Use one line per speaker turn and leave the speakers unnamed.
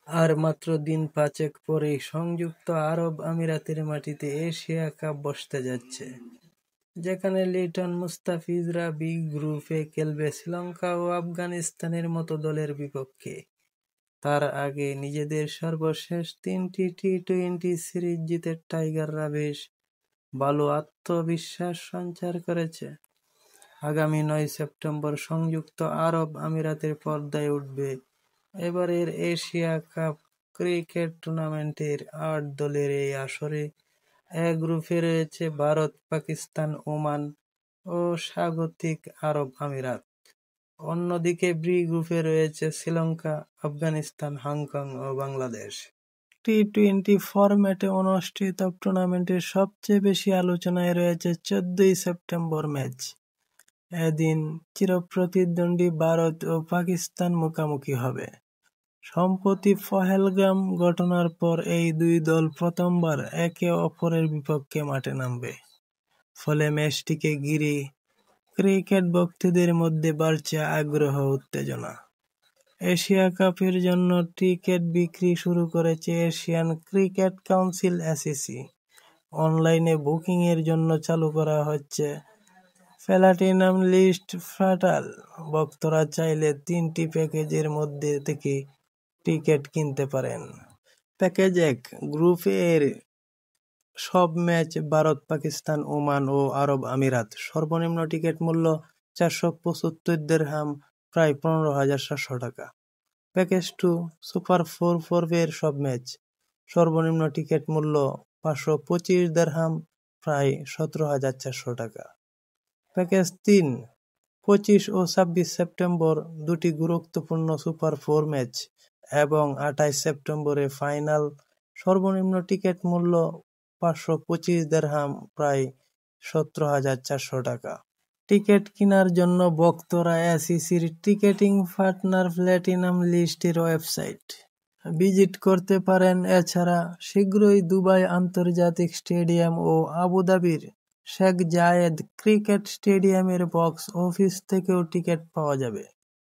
আর মাত্র দিন পাঁচেক পরেই সংযুক্ত আরব আমিরাতের মাটিতে এশিয়া কাপ বসতে যাচ্ছে, যেখানে লিটন মুস্তাফিজরা বি গ্রুপে খেলবে শ্রীলঙ্কা ও আফগানিস্তানের মতো দলের বিপক্ষে। তার আগে নিজেদের সর্বশেষ 3টি টি-20 সিরিজ জিতে টাইগাররা বেশ ভালো আত্মবিশ্বাস সঞ্চার করেছে। আগামী 9 সেপ্টেম্বর সংযুক্ত আরব আমিরাতের পর্দায় উঠবে এবারের এশিয়া কাপ ক্রিকেট টুর্নামেন্টের 8 দলের এই আসরে। এ গ্রুপে রয়েছে ভারত, পাকিস্তান, ওমান ও স্বাগতিক আরব আমিরাত। অন্যদিকে বি গ্রুপে রয়েছে শ্রীলঙ্কা, আফগানিস্তান, হংকং ও বাংলাদেশ। টি-20 ফরম্যাটে অনুষ্ঠিত টুর্নামেন্টের সবচেয়ে বেশি আলোচনায় রয়েছে 14 সেপ্টেম্বর ম্যাচ। এদিন চিরপ্রতিদ্বন্দ্বী ভারত ও পাকিস্তান মুখোমুখি হবে। সম্প্রতি পহেলগাম ঘটনার পর এই দুই দল প্রথমবার একে অপরের বিপক্ষে মাঠে নামবে। ফলে ম্যাচটিকে ঘিরে ক্রিকেট ভক্তদের মধ্যে বাড়ছে আগ্রহ উত্তেজনা। এশিয়া কাপের জন্য টিকিট বিক্রি শুরু করেছে এশিয়ান ক্রিকেট কাউন্সিল এসিসি। অনলাইনে বুকিংয়ের জন্য চালু করা হচ্ছে প্ল্যাটিনাম লিস্ট পোর্টাল। ভক্তরা চাইলে 3টি প্যাকেজের মধ্যে থেকে টিকিট কিনতে পারেন। প্যাকেজ 1, গ্রুপ এর সব ম্যাচ ভারত, পাকিস্তান, ওমান ও আরব আমিরাত। সর্বনিম্ন টিকিট মূল্য 475 দিরহাম, প্রায় 15,700 টাকা। প্যাকেজ 2, সুপার 4 পর্বের সব ম্যাচ। সর্বনিম্ন টিকিট মূল্য 525 দিরহাম, প্রায় 17,400 টাকা। প্যাকেজ 3, 25 ও 26 সেপ্টেম্বর দুটি গুরুত্বপূর্ণ সুপার 4 ম্যাচ এবং 28 সেপ্টেম্বরে ফাইনাল। সর্বনিম্ন টিকিট মূল্য 525 দিরহাম, প্রায় 17,400 টাকা। টিকিট কেনার জন্য ভক্তরা এসিসির টিকেটিং পার্টনার প্ল্যাটিনাম লিস্টের ওয়েবসাইট ভিজিট করতে পারেন। এছাড়া শীঘ্রই দুবাই আন্তর্জাতিক স্টেডিয়াম ও আবুধাবির শেখ জায়েদ ক্রিকেট স্টেডিয়ামের বক্স অফিস থেকেও টিকিট পাওয়া যাবে।